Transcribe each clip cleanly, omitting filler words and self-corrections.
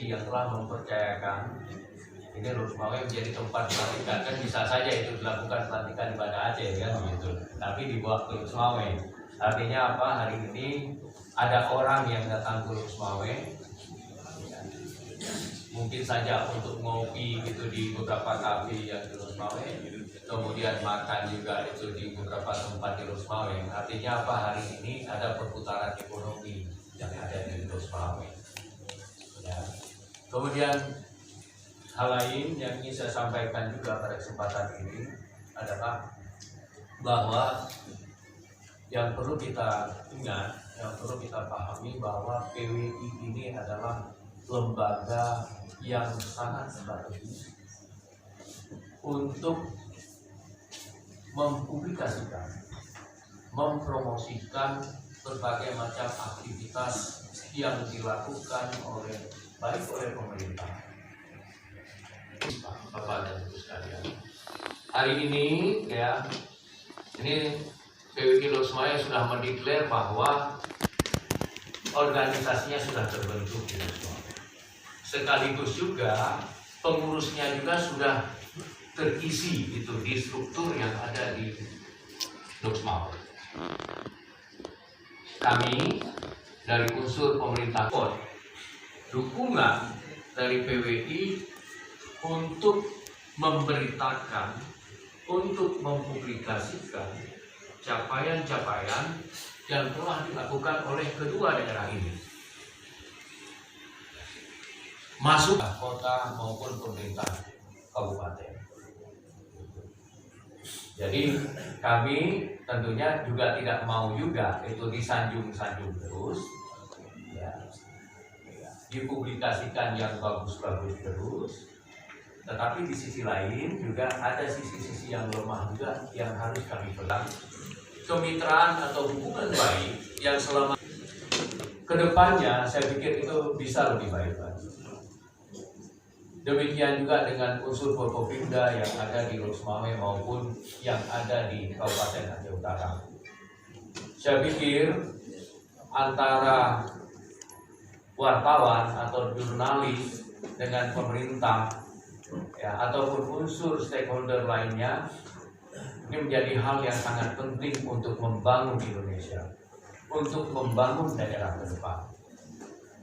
PWI yang telah mempercayakan ini Lurus Mawai menjadi tempat pelantikan. Kan bisa saja itu dilakukan pelantikan di Banda Aceh kan gitu, tapi di bawah Lurus Mawai. Artinya apa? Hari ini ada orang yang datang ke Lurus Mawai, mungkin saja untuk ngopi gitu di beberapa kafe yang di Lurus Mawai, kemudian makan juga itu di beberapa tempat di Lurus Mawai. Artinya apa? Hari ini ada perputaran ekonomi yang ada di Lurus Mawai. Ya. Kemudian hal lain yang ingin saya sampaikan juga pada kesempatan ini adalah bahwa yang perlu kita ingat, yang perlu kita pahami bahwa PWI ini adalah lembaga yang sangat strategis untuk mempublikasikan, mempromosikan berbagai macam aktivitas yang dilakukan baik oleh pemerintah, Bapak dan Ibu sekalian. Hari ini ya, ini PWI Lurus Mawai sudah mendeklar bahwa organisasinya sudah terbentuk di Lurus Mawai. Sekaligus juga pengurusnya juga sudah terisi itu di struktur yang ada di Lurus Mawai. Kami dari unsur pemerintah dukungan dari PWI untuk memberitakan, untuk mempublikasikan capaian-capaian yang telah dilakukan oleh kedua daerah ini, masuk kota maupun pemerintah kabupaten. Jadi kami tentunya juga tidak mau juga itu disanjung-sanjung terus, ya, dipublikasikan yang bagus-bagus terus. Tetapi di sisi lain juga ada sisi-sisi yang lemah juga yang harus kami pegang. Kemitraan atau hubungan baik yang selama kedepannya saya pikir itu bisa lebih baik lagi. Demikian juga dengan unsur Forkopimda yang ada di Lurus Mawai maupun yang ada di Kabupaten Aceh Utara. Saya pikir antara wartawan atau jurnalis dengan pemerintah ya, ataupun unsur stakeholder lainnya, ini menjadi hal yang sangat penting untuk membangun Indonesia, untuk membangun daerah ke depan.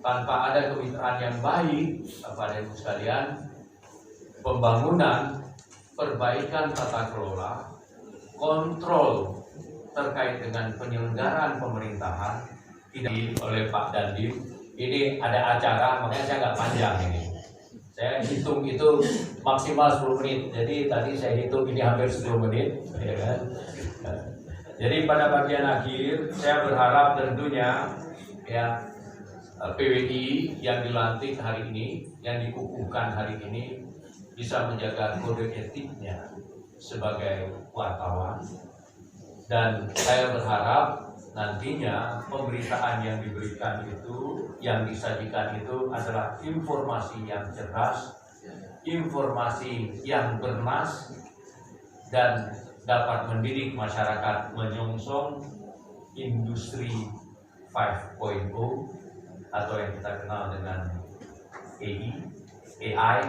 Tanpa ada kemitraan yang baik, Bapak dan Ibu sekalian, pembangunan, perbaikan tata kelola, kontrol terkait dengan penyelenggaraan pemerintahan tidak oleh Pak Dandim. Ini ada acara, makanya saya nggak panjang ini. Saya hitung itu maksimal 10 menit. Jadi tadi saya hitung ini hampir 10 menit, ya kan? Jadi pada bagian akhir saya berharap tentunya ya PWI yang dilantik hari ini, yang dikukuhkan hari ini bisa menjaga kode etiknya sebagai wartawan, dan saya berharap nantinya pemberitaan yang diberikan itu, yang disajikan itu adalah informasi yang cerdas, informasi yang bernas, dan dapat mendidik masyarakat menyongsong industri 5.0 atau yang kita kenal dengan AI,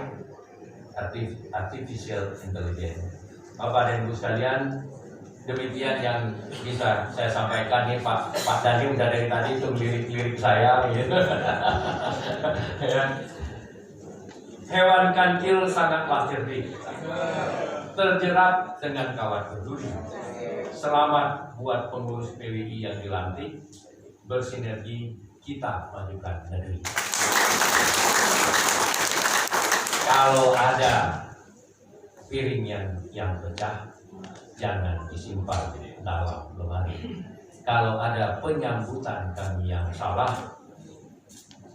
Artificial Intelligence. Bapak dan Ibu sekalian, demikian yang bisa saya sampaikan. Nih Pak Dhani udah dari tadi itu lirik-lirik saya gitu. Hewan kancil sangatlah cerdik, terjerat dengan kawat berduri. Selamat buat pengurus PWI yang dilantik, bersinergi kita majukan negeri. Kalau ada piring yang pecah, jangan disimpan dalam lemari. Kalau ada penyambutan kami yang salah,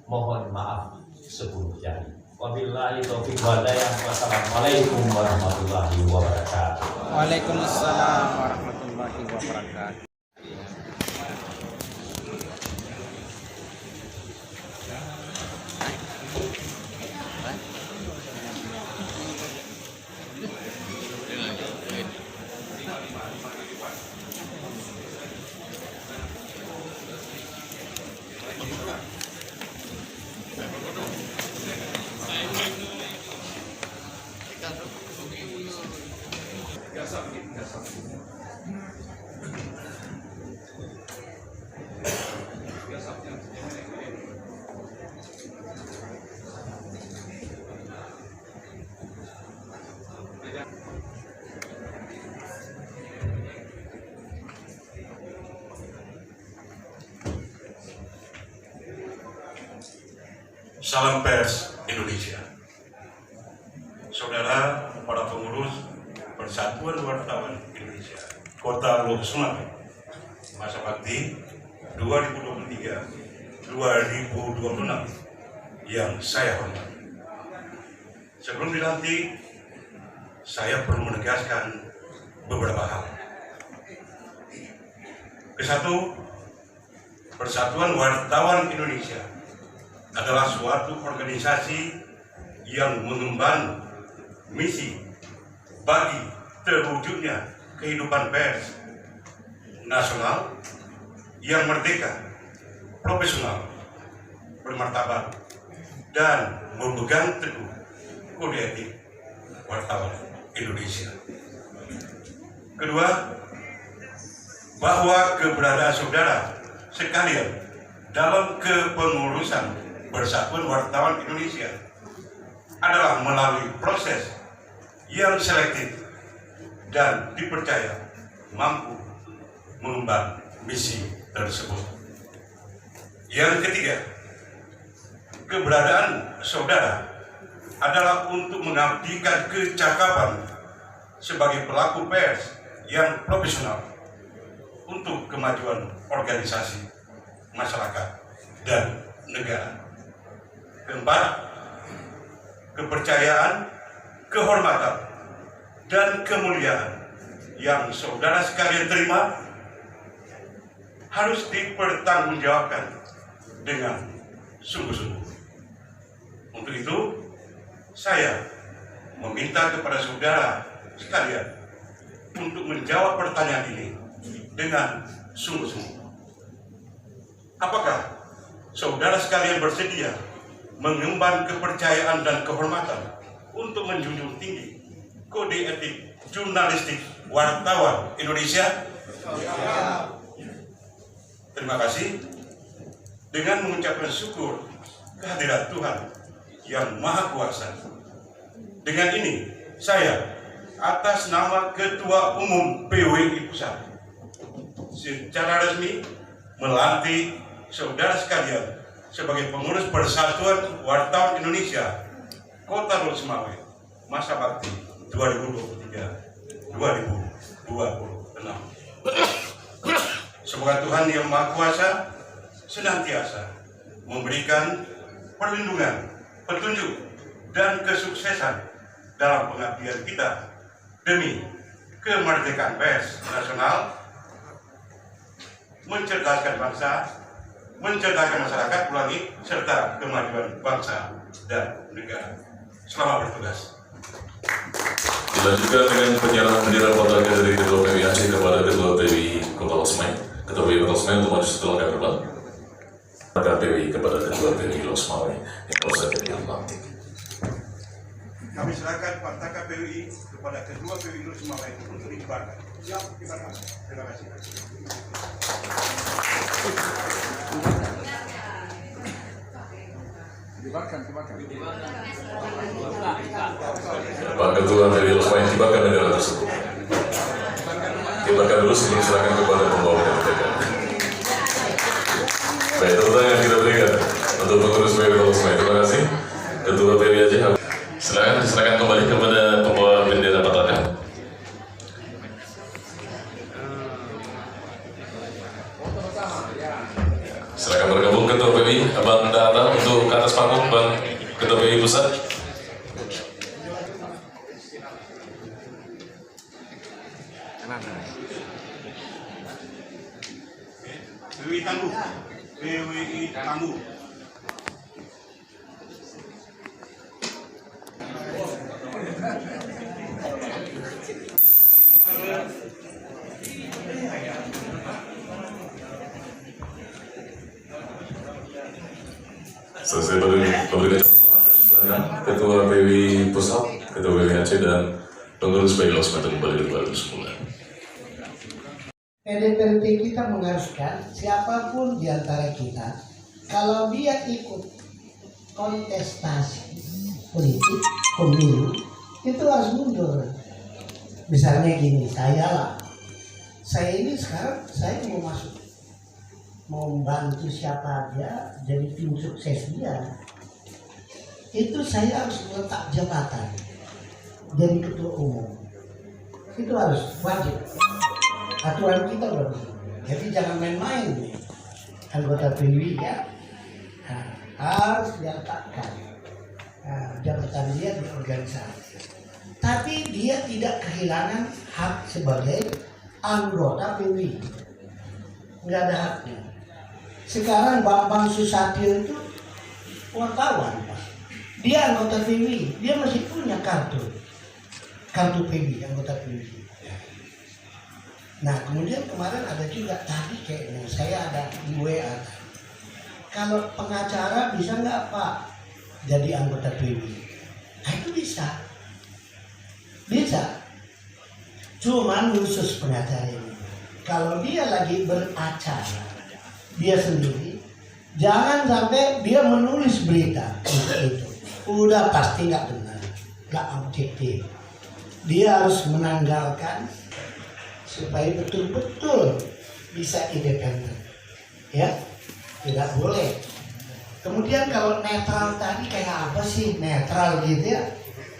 mohon maaf 10 jari. Wabillahi taufiq wal hidayah. Wassalamualaikum warahmatullahi wabarakatuh. Waalaikumsalam warahmatullahi wabarakatuh. Salam Pers Indonesia. Saudara, para pengurus Persatuan Wartawan Indonesia Kota Lok Sumawe, masa bakti 2023-2026 yang saya hormati. Sebelum dilantik, saya perlu menegaskan beberapa hal. Kesatu, Persatuan Wartawan Indonesia adalah suatu organisasi yang mengemban misi bagi terwujudnya kehidupan pers nasional yang merdeka, profesional, bermartabat, dan memegang teguh kode etik wartawan Indonesia. Kedua, bahwa keberadaan saudara sekalian dalam kepengurusan Persatuan Wartawan Indonesia adalah melalui proses yang selektif dan dipercaya mampu mengemban misi tersebut. Yang ketiga, keberadaan saudara adalah untuk mengabdikan kecakapan sebagai pelaku pers yang profesional untuk kemajuan organisasi, masyarakat, dan negara. Keempat, kepercayaan, kehormatan, dan kemuliaan yang saudara sekalian terima harus dipertanggungjawabkan dengan sungguh-sungguh. Untuk itu, saya meminta kepada saudara sekalian untuk menjawab pertanyaan ini dengan sungguh-sungguh. Apakah saudara sekalian bersedia mengemban kepercayaan dan kehormatan untuk menjunjung tinggi kode etik jurnalistik wartawan Indonesia? Terima kasih. Dengan mengucapkan syukur kehadirat Tuhan yang Maha Kuasa, dengan ini saya atas nama Ketua Umum PWI Pusat secara resmi melantik saudara sekalian sebagai pengurus Persatuan Wartawan Indonesia Kota Lok Sumawe masa bakti 2023-2026. Semoga Tuhan yang Maha Kuasa senantiasa memberikan perlindungan, petunjuk, dan kesuksesan dalam pengabdian kita demi kemerdekaan pers nasional, mencerdaskan bangsa, mencerdaskan masyarakat, serta kemajuan bangsa dan negara. Selamat bertugas. Dilanjutkan dengan penyerahan bendera patakan dari Ketua PWI Aceh kepada Ketua PWI Kota Lok Sumawe. Ketua PWI Kota Sumawe untuk maju setelah kami berdebat. Maka PWI kepada Ketua PWI Lok Sumawe yang baru saja dilantik. Kami serahkan Pantaka PWI kepada Ketua PWI Lok Sumawe untuk dikibarkan. Siap, kibarkan. Terima kasih. Pak Ketua PWI Lok Sumawe kibarkan bendera tersebut. Kibarkan dulu sebelum diserahkan kepada pembawa bendera. Baik, tepuk tangan kita berikan untuk pengurus PWI Lok Sumawe. Terima kasih. Ketua PWI Aceh. Silakan diserahkan kembali kepada pembawa bendera patakan. Silakan bergabung Ketua PWI Abang Data untuk ke atas panggung Bang Ketua PWI Pusat. PWI Tangguh. PWI Tangguh. Selesai memberikan Ketua PWI Pusat, Ketua PWI Aceh, dan pengurus PWI Lok Sumawe kembali ke semula. PDPRT kita mengharuskan siapapun di antara kita, kalau dia ikut kontestasi politik, pemilu, itu harus mundur. Misalnya gini, saya ini sekarang saya mau masuk, mau membantu siapa aja jadi tim sukses dia. itu saya harus meletak jabatan jadi ketua umum. Itu harus wajib. Aturan kita begitu. Jadi jangan main-main nih. Anggota PWI ya. Nah, harus diletakkan jabatan dia di organisasi. Tapi dia tidak kehilangan hak sebagai anggota PWI. Nggak ada haknya. Sekarang Bambang Susatyo itu wartawan, Pak. Dia anggota PWI, dia masih punya kartu PWI, anggota PWI. Nah kemudian kemarin ada juga tadi kayaknya saya ada di WA. Kalau pengacara bisa nggak Pak jadi anggota PWI? Nah itu bisa. Cuman khusus pengacara ini. Kalau dia lagi beracara, dia sendiri, jangan sampai dia menulis berita untuk itu. Udah pasti nggak benar, nggak objektif. Dia harus menanggalkan supaya betul-betul bisa independen, ya, tidak boleh. Kemudian kalau netral tadi kayak apa sih netral gitu ya,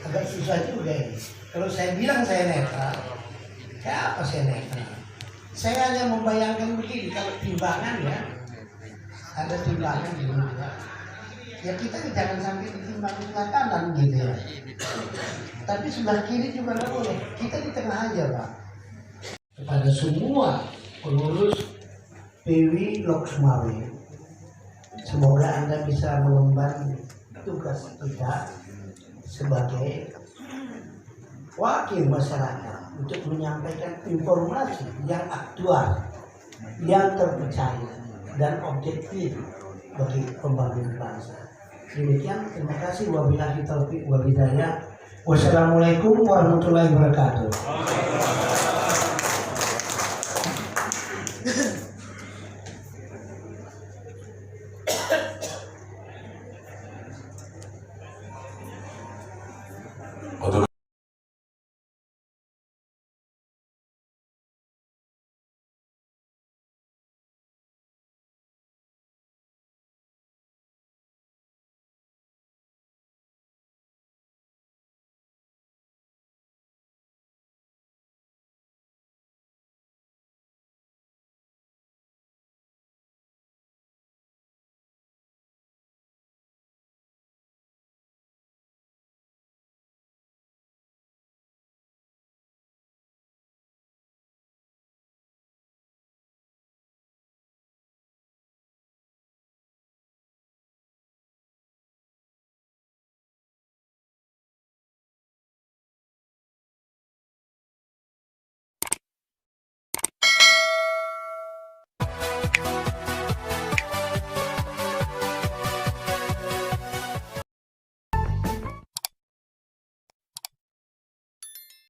agak susah juga ini. Kalau saya bilang saya netral, kayak apa saya netral? Saya hanya membayangkan begini, kalau timbangan ya, ada timbangan di mana, ya kita jangan sampai ditimbang sebelah kanan gitu ya. Tapi sebelah kiri juga nggak boleh, kita di tengah aja Pak. Kepada semua pengurus PWI Lok Sumawe, semoga Anda bisa mengemban tugas kita sebagai wakil masyarakat untuk menyampaikan informasi yang aktual, yang terpercaya dan objektif bagi pembangunan bangsa. Demikian, terima kasih. Wabillahi taufiq wal hidayah. Wassalamualaikum warahmatullahi wabarakatuh.